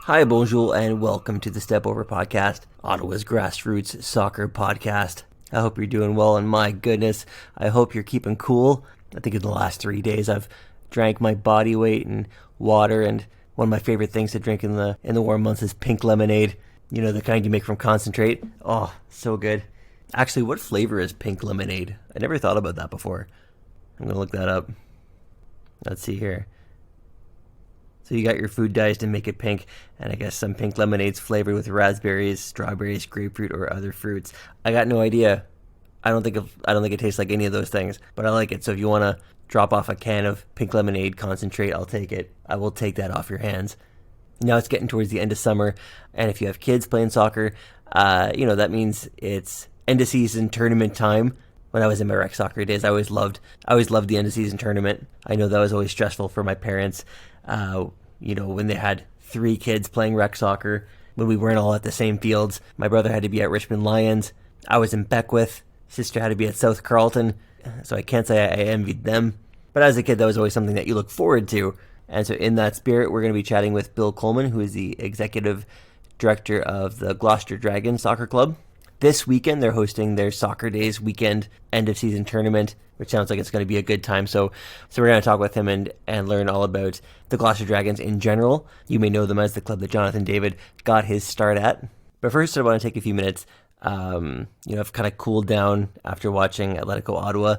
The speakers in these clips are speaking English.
Hi, bonjour, and welcome to the Step Over Podcast, Ottawa's grassroots soccer podcast. I hope you're doing well, and my goodness, I hope you're keeping cool. I think in the last 3 days I've drank my body weight in water, and one of my favorite things to drink in the warm months is pink lemonade. You know, the kind you make from concentrate. Oh, so good. Actually, what flavor is pink lemonade? I never thought about that before. I'm going to look that up. Let's see here. So you got your food dyes to make it pink, and I guess some pink lemonade's flavored with raspberries, strawberries, grapefruit, or other fruits. I got no idea. I don't think it tastes like any of those things, but I like it. So if you want to drop off a can of pink lemonade concentrate, I'll take it. I will take that off your hands. Now it's getting towards the end of summer, and if you have kids playing soccer, that means it's end of season tournament time. When I was in my rec soccer days, I always loved the end of season tournament. I know that was always stressful for my parents. When they had 3 kids playing rec soccer, when we weren't all at the same fields. My brother had to be at Richmond Lions. I was in Beckwith. Sister had to be at South Carlton. So I can't say I envied them. But as a kid, that was always something that you look forward to. And so in that spirit, we're going to be chatting with Bill Coleman, who is the executive director of the Gloucester Dragons soccer club. This weekend, they're hosting their Soccer Days weekend end-of-season tournament, which sounds like it's going to be a good time. So we're going to talk with him and learn all about the Gloucester Dragons in general. You may know them as the club that Jonathan David got his start at. But first, I want to take a few minutes. I've kind of cooled down after watching Atletico Ottawa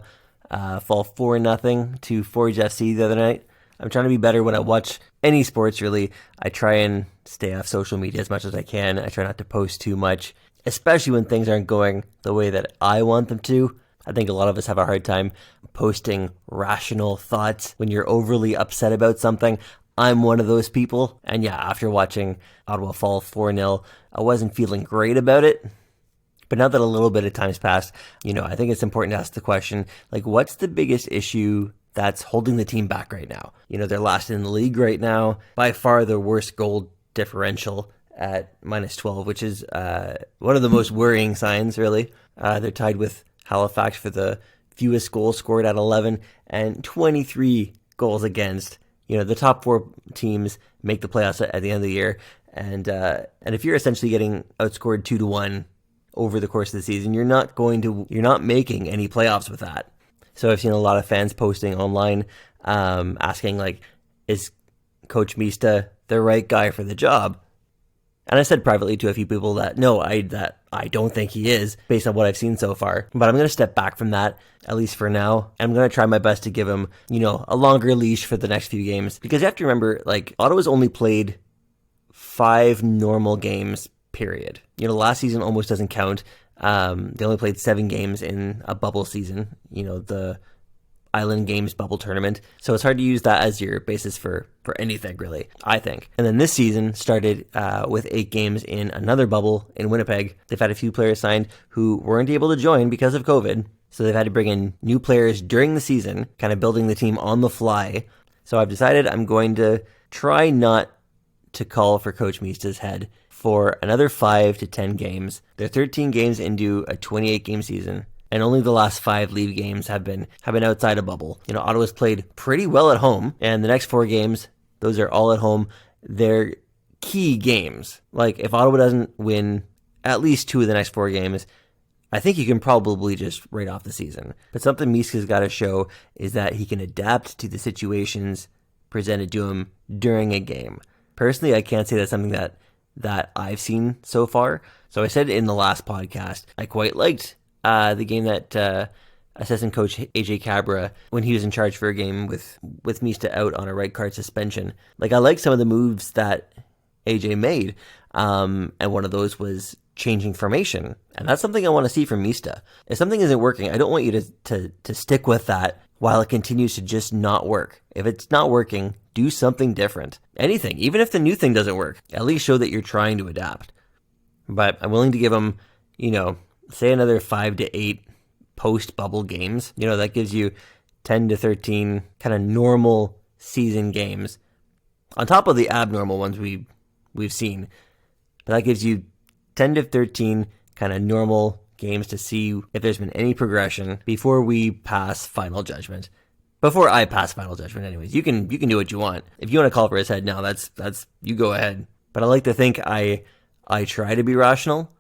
fall 4-0 to Forge FC the other night. I'm trying to be better when I watch any sports, really. I try and stay off social media as much as I can. I try not to post too much, especially when things aren't going the way that I want them to. I think a lot of us have a hard time posting rational thoughts when you're overly upset about something. I'm one of those people. And yeah, after watching Ottawa fall 4-0, I wasn't feeling great about it. But now that a little bit of time's passed, I think it's important to ask the question, what's the biggest issue that's holding the team back right now? They're last in the league right now. By far the worst goal differential at -12, which is one of the most worrying signs, really. They're tied with Halifax for the fewest goals scored at 11 and 23 goals against. The top 4 teams make the playoffs at the end of the year. And if you're essentially getting outscored 2-1 over the course of the season, you're not making any playoffs with that. So I've seen a lot of fans posting online asking, is Coach Mista the right guy for the job? And I said privately to a few people that I don't think he is, based on what I've seen so far. But I'm going to step back from that, at least for now. And I'm going to try my best to give him, a longer leash for the next few games. Because you have to remember, Ottawa's only played 5 normal games, period. Last season almost doesn't count. They only played 7 games in a bubble season, the Island Games bubble tournament. So it's hard to use that as your basis for anything, really, I think. And then this season started with 8 games in another bubble in Winnipeg. They've had a few players signed who weren't able to join because of COVID. So they've had to bring in new players during the season, kind of building the team on the fly. So I've decided I'm going to try not to call for Coach Mista's head for another 5 to 10 games. They're 13 games into a 28-game season, and only the last 5 league games have been outside a bubble. Ottawa's played pretty well at home, and the next 4 games, those are all at home. They're key games. If Ottawa doesn't win at least 2 of the next 4 games, I think you can probably just write off the season. But something Miska's got to show is that he can adapt to the situations presented to him during a game. Personally, I can't say that's something that I've seen so far. So I said in the last podcast, I quite liked the game that assistant coach AJ Cabra, when he was in charge for a game with Mista out on a red card suspension. I like some of the moves that AJ made, and one of those was changing formation. And that's something I want to see from Mista. If something isn't working, I don't want you to stick with that while it continues to just not work. If it's not working, do something different. Anything, even if the new thing doesn't work, at least show that you're trying to adapt. But I'm willing to give him, say another 5 to 8 post-bubble games. That gives you 10 to 13 kind of normal season games on top of the abnormal ones we've seen. But that gives you 10 to 13 kind of normal games to see if there's been any progression before we pass final judgment. Before I pass final judgment anyways. You can do what you want. If you want to call for his head now, that's you go ahead. But I like to think I try to be rational.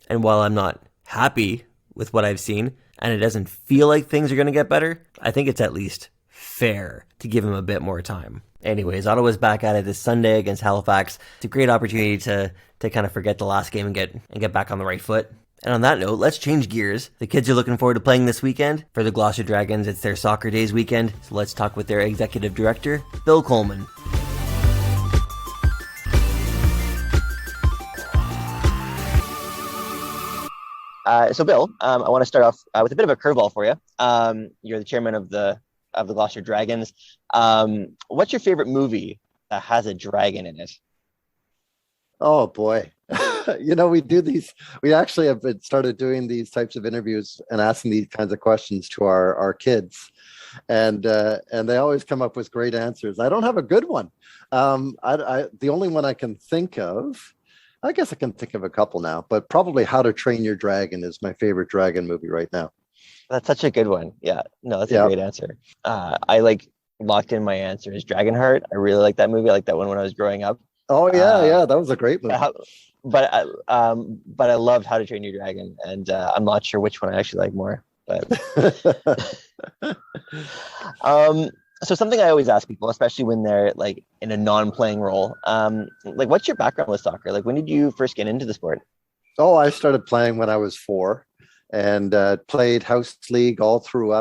And while I'm not happy with what I've seen, and it doesn't feel like things are going to get better, I think it's at least fair to give him a bit more time. Anyways, Ottawa's back at it this Sunday against Halifax. It's a great opportunity to kind of forget the last game and get back on the right foot. And on that note, let's change gears. The kids are looking forward to playing this weekend. For the Gloucester Dragons, it's their Soccer Days weekend. So let's talk with their executive director, Bill Coleman. So Bill, I want to start off with a bit of a curveball for you. You're the chairman of the Gloucester Dragons. What's your favorite movie that has a dragon in it? Oh boy. We actually have started doing these types of interviews and asking these kinds of questions to our kids. And they always come up with great answers. I don't have a good one. The only one I can think of, I guess I can think of a couple now, but probably How to Train Your Dragon is my favorite dragon movie right now. That's such a good one. Yeah, no, that's a great answer. I locked in my answer is Dragonheart. I really like that movie. I liked that one when I was growing up. Oh yeah, that was a great movie. But I loved How to Train Your Dragon, and I'm not sure which one I actually like more. But so something I always ask people, especially when they're like in a non-playing role, what's your background with soccer? Like, when did you first get into the sport? Oh, I started playing when I was 4, and played house league all through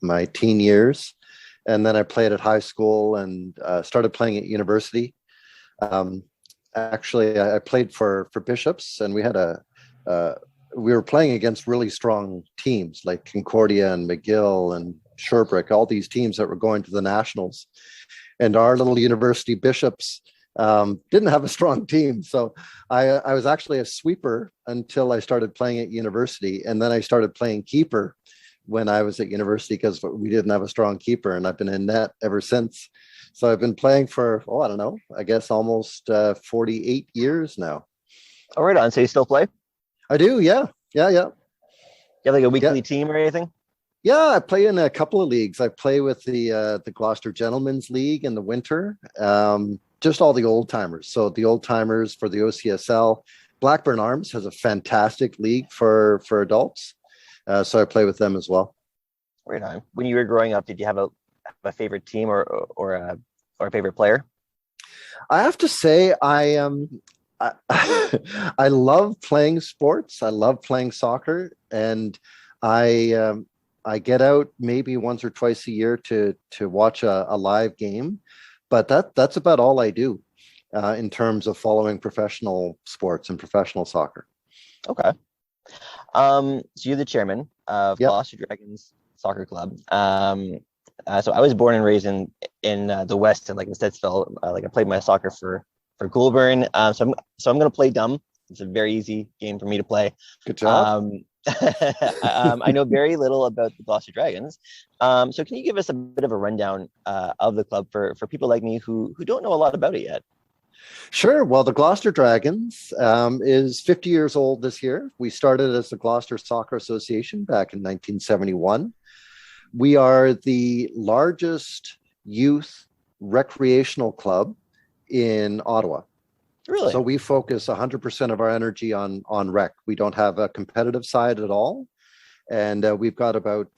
my teen years, and then I played at high school and started playing at university. Actually, I played for Bishops, and we were playing against really strong teams like Concordia and McGill and Sherbrooke, all these teams that were going to the nationals. And our little university Bishops didn't have a strong team. So I was actually a sweeper until I started playing at university. And then I started playing keeper when I was at university because we didn't have a strong keeper. And I've been in net ever since. So I've been playing for, I don't know, I guess almost 48 years now. Oh, right on. So you still play? I do, yeah. You have like a weekly team or anything? Yeah, I play in a couple of leagues. I play with the Gloucester Gentlemen's League in the winter. Just all the old timers. So the old timers for the OCSL. Blackburn Arms has a fantastic league for adults. So I play with them as well. Right on. When you were growing up, did you have a favorite team or a favorite player? I have to say, I love playing sports. I love playing soccer, and I get out maybe once or twice a year to watch a live game, but that's about all I do in terms of following professional sports and professional soccer. Okay. So you're the chairman of Gloucester Dragons Soccer Club. So I was born and raised in the West, in Stittsville. I played my soccer for Goulburn. So I'm going to play dumb. It's a very easy game for me to play. Good job. I know very little about the Gloucester Dragons. So can you give us a bit of a rundown of the club for people like me who don't know a lot about it yet? Sure. Well, the Gloucester Dragons is 50 years old this year. We started as the Gloucester Soccer Association back in 1971. We are the largest youth recreational club in Ottawa. Really? So we focus 100% of our energy on rec. We don't have a competitive side at all. And we've got about,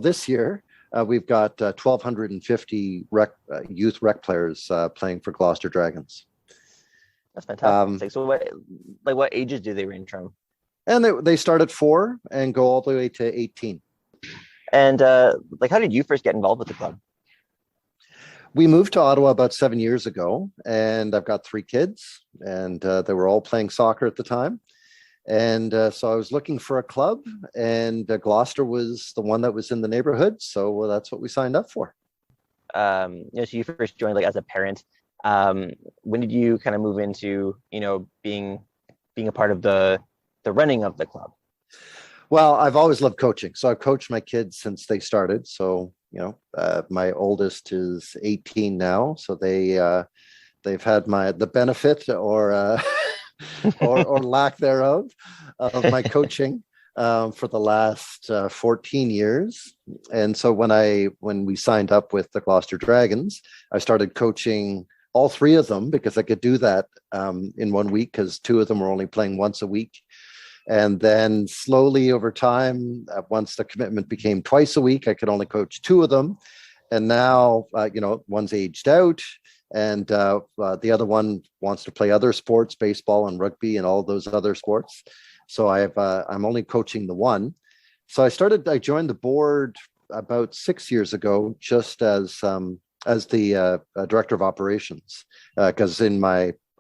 this year, we've got 1,250 youth rec players playing for Gloucester Dragons. That's fantastic. So what ages do they range from? And they start at 4 and go all the way to 18. And how did you first get involved with the club? We moved to Ottawa about 7 years ago, and I've got 3 kids, and they were all playing soccer at the time. And so I was looking for a club, and Gloucester was the one that was in the neighborhood. So that's what we signed up for. So you first joined as a parent. When did you kind of move into, being a part of the running of the club? Well, I've always loved coaching. So I've coached my kids since they started. So, my oldest is 18 now. So they've had the benefit or lack thereof of my coaching for the last 14 years. And so when we signed up with the Gloucester Dragons, I started coaching all three of them because I could do that in 1 week because two of them were only playing once a week. And then slowly over time, once the commitment became twice a week, I could only coach two of them. And now, one's aged out, and the other one wants to play other sports, baseball and rugby and all those other sports. So I'm only coaching the one. So I joined the board about 6 years ago, just as the director of operations, because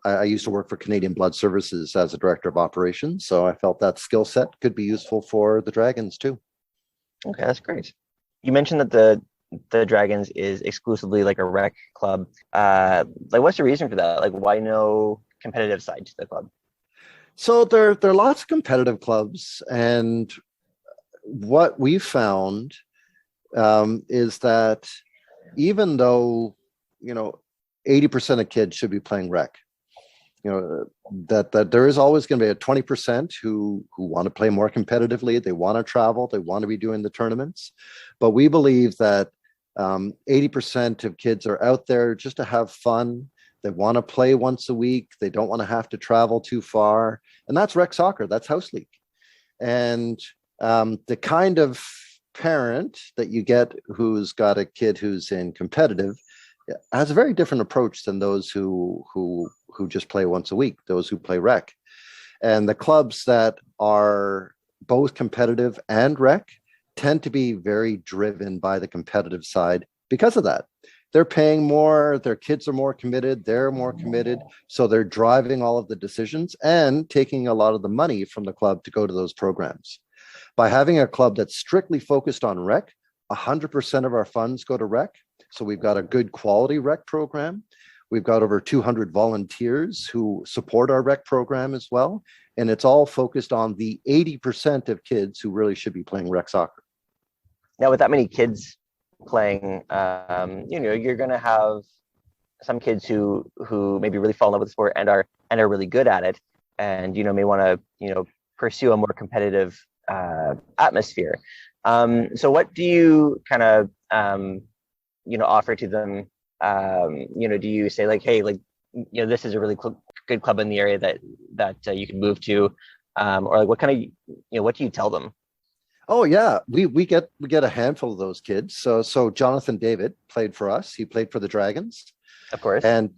I used to work for Canadian Blood Services as a director of operations. So I felt that skill set could be useful for the Dragons too. Okay, that's great. You mentioned that the Dragons is exclusively like a rec club. Like, what's the reason for that? Like, why no competitive side to the club? So there are lots of competitive clubs, and what we found is that even though 80% of kids should be playing rec, that there is always going to be a 20% who want to play more competitively. They want to travel. They want to be doing the tournaments. But we believe that 80% of kids are out there just to have fun. They want to play once a week. They don't want to have to travel too far. And that's rec soccer. That's house league. And the kind of parent that you get who's got a kid who's in competitive has a very different approach than those who just play once a week, those who play rec. And the clubs that are both competitive and rec tend to be very driven by the competitive side because of that. They're paying more, their kids are more committed, they're more committed. So they're driving all of the decisions and taking a lot of the money from the club to go to those programs. By having a club that's strictly focused on rec, 100% of our funds go to rec. So we've got a good quality rec program. We've got over 200 volunteers who support our rec program as well. And it's all focused on the 80% of kids who really should be playing rec soccer. Now, with that many kids playing, you're going to have some kids who maybe really fall in love with the sport and are really good at it, and may want to pursue a more competitive atmosphere. So what do you kind of offer to them? Do you say like, hey, like, this is a really good club in the area that you can move to, or like what kind of what do you tell them? Oh yeah, we get a handful of those kids. So Jonathan David played for us. He played for the Dragons, of course, and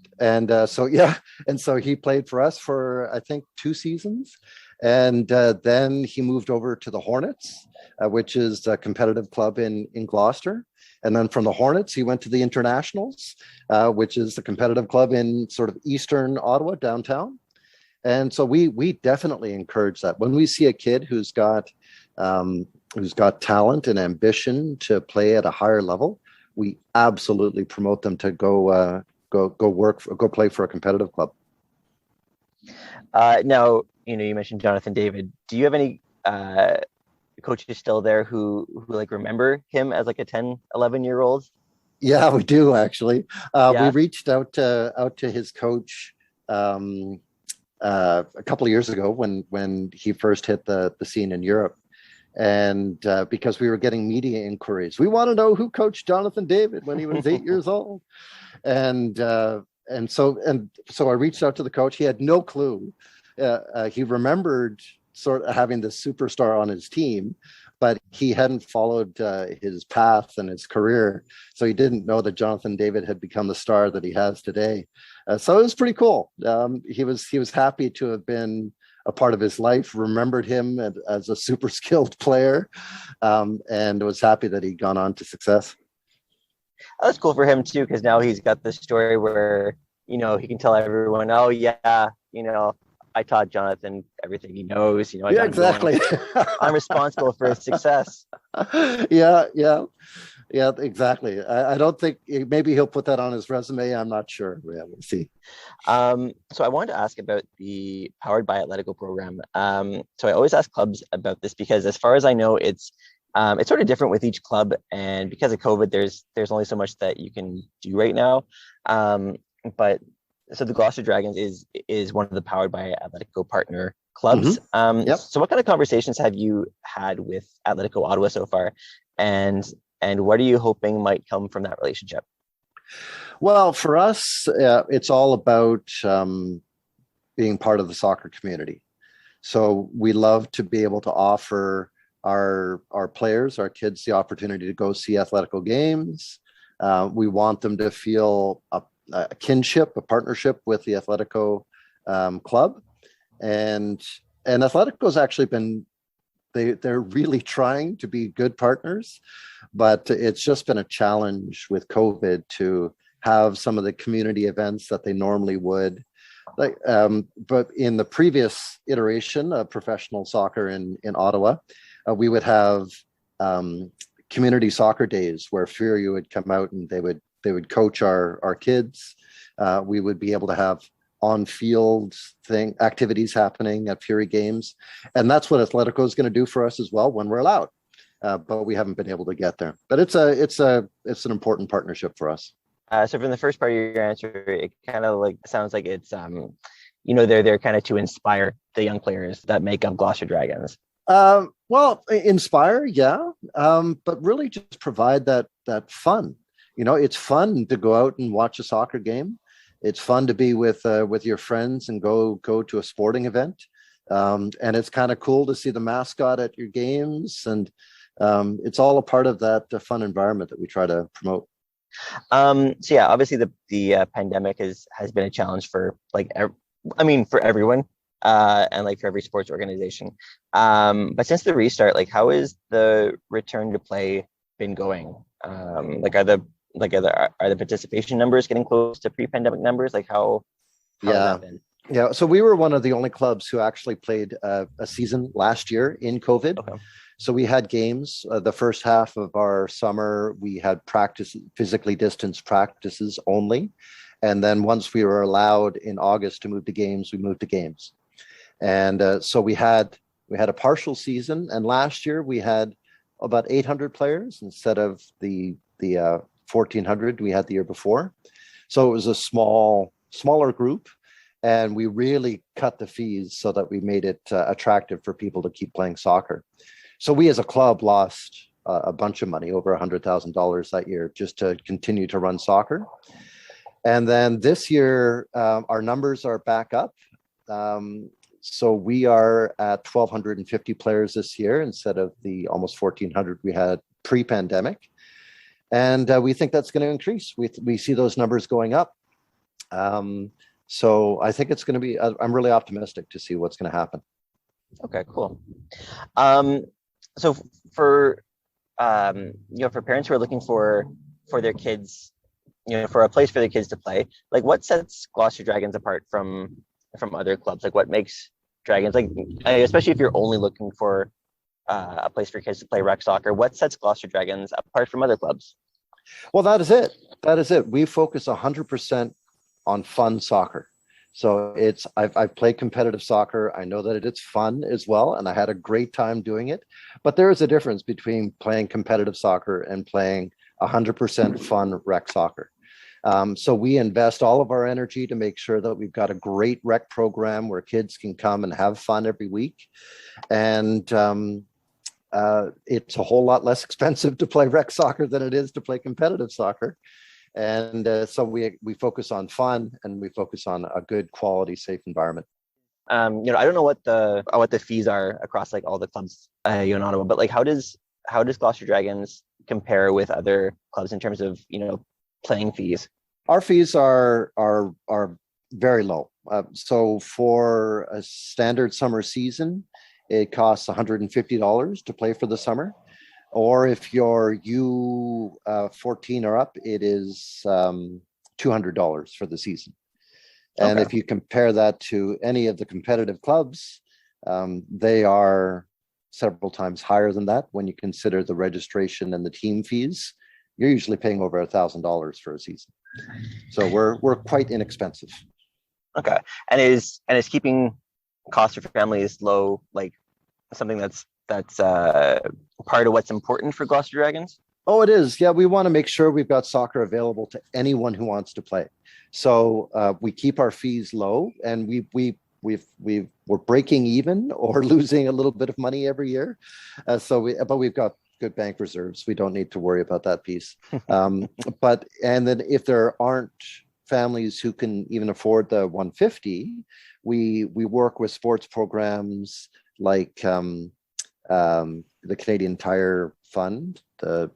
so he played for us for I think 2 seasons, and then he moved over to the Hornets, which is a competitive club in Gloucester. And then from the Hornets, he went to the Internationals, which is a competitive club in sort of eastern Ottawa, downtown. And so we definitely encourage that. When we see a kid who's got talent and ambition to play at a higher level, we absolutely promote them to go play for a competitive club. Now, you mentioned Jonathan David. Do you have any coaches still there who like remember him as like a 10, 11-year-old? Yeah, we do actually. Yeah. We reached out to his coach a couple of years ago when he first hit the scene in Europe. And because we were getting media inquiries, we want to know who coached Jonathan David when he was 8 years old. And so I reached out to the coach. He had no clue. He remembered sort of having this superstar on his team, but he hadn't followed his path and his career. So he didn't know that Jonathan David had become the star that he has today. So it was pretty cool. He was happy to have been a part of his life, remembered him as a super skilled player, and was happy that he'd gone on to success. That's cool for him too, because now he's got this story where, he can tell everyone, oh yeah, I taught Jonathan everything he knows. Yeah, exactly. I'm responsible for his success. Yeah, exactly. I don't think maybe he'll put that on his resume. I'm not sure. Yeah, we'll see. So I wanted to ask about the Powered by Atletico program. So I always ask clubs about this because, as far as I know, it's sort of different with each club, and because of COVID, there's only so much that you can do right now. But so the Gloucester Dragons is one of the Powered by Atletico partner clubs. Mm-hmm. Yep. So what kind of conversations have you had with Atletico Ottawa so far, and what are you hoping might come from that relationship? Well, for us, it's all about being part of the soccer community. So we love to be able to offer our players, our kids, the opportunity to go see Atletico games. We want them to feel a kinship, a partnership with the Atletico club, and Atletico's actually been they're really trying to be good partners, but it's just been a challenge with COVID to have some of the community events that they normally would. But in the previous iteration of professional soccer in Ottawa, we would have community soccer days where Fury would come out and they would coach our kids. We would be able to have on-field activities happening at Fury games, and that's what Atletico is going to do for us as well when we're allowed. But we haven't been able to get there. But it's an important partnership for us. So from the first part of your answer, it kind of like sounds like it's they're there kind of to inspire the young players that make up Gloucester Dragons. Well, inspire, yeah, but really just provide that fun. It's fun to go out and watch a soccer game. It's fun to be with your friends and go to a sporting event, and it's kind of cool to see the mascot at your games, and it's all a part of that fun environment that we try to promote. So yeah, obviously the pandemic has been a challenge for for everyone, and like for every sports organization. But since the restart, like how is the return to play been going? Are the participation numbers getting close to pre-pandemic numbers? Like how has that been? Yeah. So we were one of the only clubs who actually played a season last year in COVID. Okay. So we had games. The first half of our summer, we had physically distanced practices only. And then once we were allowed in August to move to games, we moved to games. And so we had a partial season. And last year we had about 800 players instead of the 1,400 we had the year before. So it was a smaller group. And we really cut the fees so that we made it attractive for people to keep playing soccer. So we as a club lost a bunch of money, over $100,000 that year, just to continue to run soccer. And then this year, our numbers are back up. So we are at 1,250 players this year instead of the almost 1,400 we had pre-pandemic. And we think that's going to increase. We see those numbers going up. So I think it's going to be, I'm really optimistic to see what's going to happen. Okay, cool. So for for parents who are looking for their kids, for a place for their kids to play, like what sets Gloucester Dragons apart from other clubs? Like what makes Dragons, like especially if you're only looking for a place for kids to play rec soccer, what sets Gloucester Dragons apart from other clubs? Well, that is it. We focus 100% on fun soccer. So I've played competitive soccer. I know that it's fun as well, and I had a great time doing it. But there is a difference between playing competitive soccer and playing 100% fun rec soccer. So we invest all of our energy to make sure that we've got a great rec program where kids can come and have fun every week. And it's a whole lot less expensive to play rec soccer than it is to play competitive soccer. And so we focus on fun, and we focus on a good quality, safe environment. I don't know what the fees are across like all the clubs in Ottawa, but like how does Gloucester Dragons compare with other clubs in terms of playing fees? Our fees are very low. So for a standard summer season, it costs $150 to play for the summer. Or if you're U14 or up, it is $200 for the season. And if you compare that to any of the competitive clubs, they are several times higher than that. When you consider the registration and the team fees, you're usually paying over $1,000 for a season. So we're quite inexpensive. Okay, and is keeping costs for families low like something that's part of what's important for Gloucester Dragons? Oh, it is. Yeah, we want to make sure we've got soccer available to anyone who wants to play. So we keep our fees low, and we're breaking even or losing a little bit of money every year. But we've got good bank reserves. We don't need to worry about that piece. And then if there aren't families who can even afford the 150, we work with sports programs like the Canadian Tire Fund. The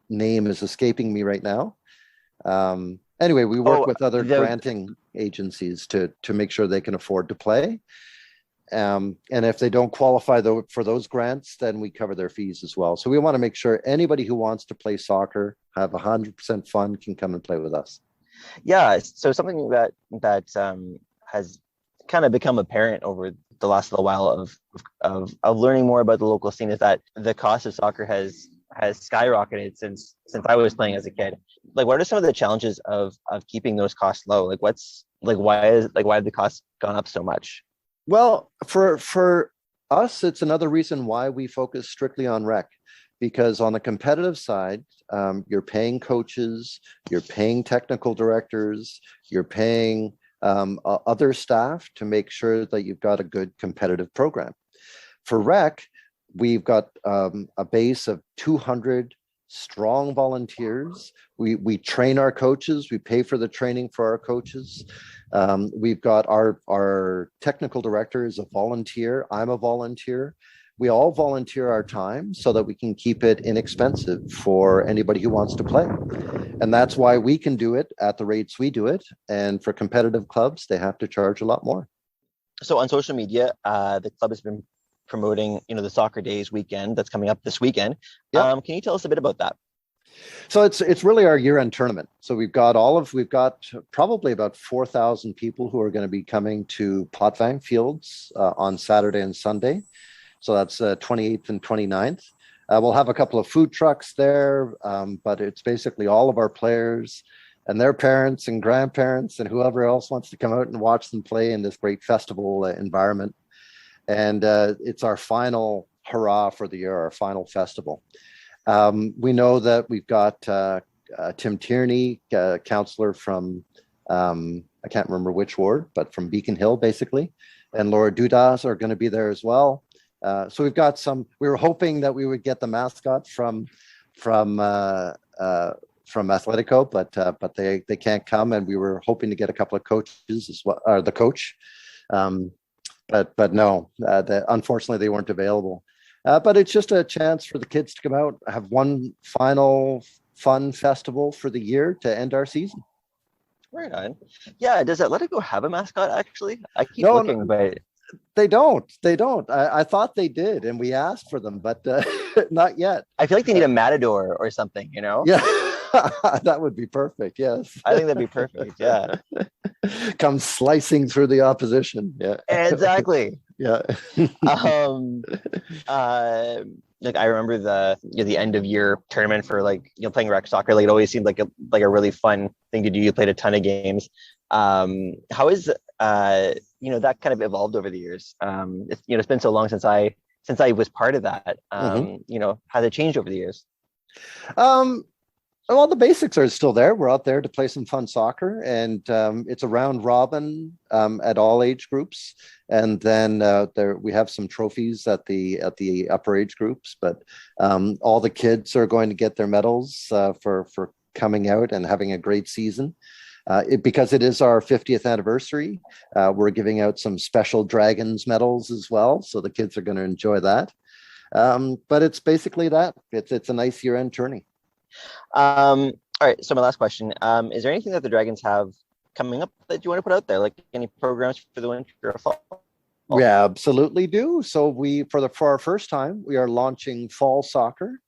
name is escaping me right now. Anyway, we work with other granting agencies to make sure they can afford to play. And if they don't qualify for those grants, then we cover their fees as well. So we want to make sure anybody who wants to play soccer, have 100% fun, can come and play with us. Yeah. So something that has kind of become apparent over the last little while of learning more about the local scene is that the cost of soccer has skyrocketed since I was playing as a kid. Like, what are some of the challenges of keeping those costs low? Like, why have the costs gone up so much? Well, for us, it's another reason why we focus strictly on rec, because on the competitive side, you're paying coaches, you're paying technical directors, you're paying other staff to make sure that you've got a good competitive program. For rec, we've got a base of 200 strong volunteers. We train our coaches. We pay for the training for our coaches. We've got our technical director is a volunteer. I'm a volunteer. We all volunteer our time so that we can keep it inexpensive for anybody who wants to play. And that's why we can do it at the rates we do it. And for competitive clubs, they have to charge a lot more. So on social media, the club has been promoting, the Soccer Days weekend that's coming up this weekend. Yeah. Can you tell us a bit about that? So it's really our year-end tournament. So we've got probably about 4,000 people who are going to be coming to Potvin Fields on Saturday and Sunday. So that's 28th and 29th. We'll have a couple of food trucks there, but it's basically all of our players and their parents and grandparents and whoever else wants to come out and watch them play in this great festival environment. And it's our final hurrah for the year, our final festival. We know that we've got Tim Tierney, counselor from, I can't remember which ward, but from Beacon Hill, basically. And Laura Dudas are going to be there as well. So we've got we were hoping that we would get the mascot from Atletico, but they can't come. And we were hoping to get a couple of coaches as well, or the coach. But no, unfortunately they weren't available. But it's just a chance for the kids to come out, have one final fun festival for the year to end our season. Right on. Yeah, does Atletico have a mascot actually? I keep looking, but they don't. I thought they did, and we asked for them, but not yet. I feel like they need a matador or something, Yeah, that would be perfect. Yes, I think that'd be perfect. Yeah, come slicing through the opposition. Yeah, exactly. Yeah. Like I remember the end of year tournament for playing rec soccer. Like it always seemed like a really fun thing to do. You played a ton of games. How is that kind of evolved over the years? It's been so long since I was part of that. Has it changed over the years? Well, the basics are still there. We're out there to play some fun soccer, and it's a round robin at all age groups. And then we have some trophies at the upper age groups. But all the kids are going to get their medals for coming out and having a great season. Because it is our 50th anniversary, we're giving out some special Dragons medals as well. So the kids are going to enjoy that. But it's basically that. It's a nice year-end tourney. All right. So my last question, is there anything that the Dragons have coming up that you want to put out there? Like any programs for the winter or fall? We absolutely do. So for our first time, we are launching fall soccer.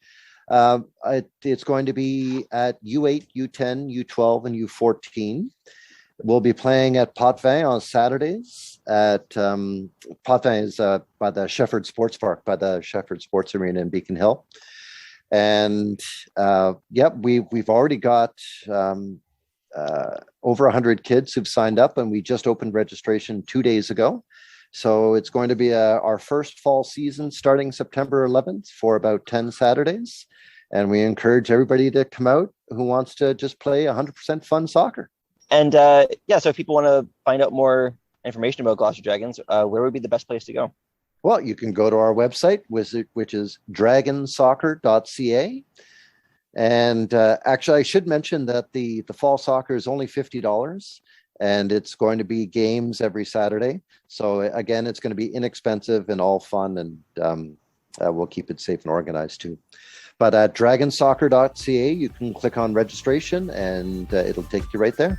It's going to be at U8, U10, U12, and U14. We'll be playing at Potvin on Saturdays at Potvin is by the Shefford Sports Park, by the Shefford Sports Arena in Beacon Hill. And we've already got over 100 kids who've signed up, and we just opened registration 2 days ago. So it's going to be our first fall season starting September 11th for about 10 Saturdays. And we encourage everybody to come out who wants to just play 100% fun soccer. And so if people want to find out more information about Gloucester Dragons, where would be the best place to go? Well, you can go to our website, which is dragonsoccer.ca. And actually, I should mention that the fall soccer is only $50, and it's going to be games every Saturday. So again, it's going to be inexpensive and all fun, and we'll keep it safe and organized too. But at dragonsoccer.ca, you can click on registration, and it'll take you right there.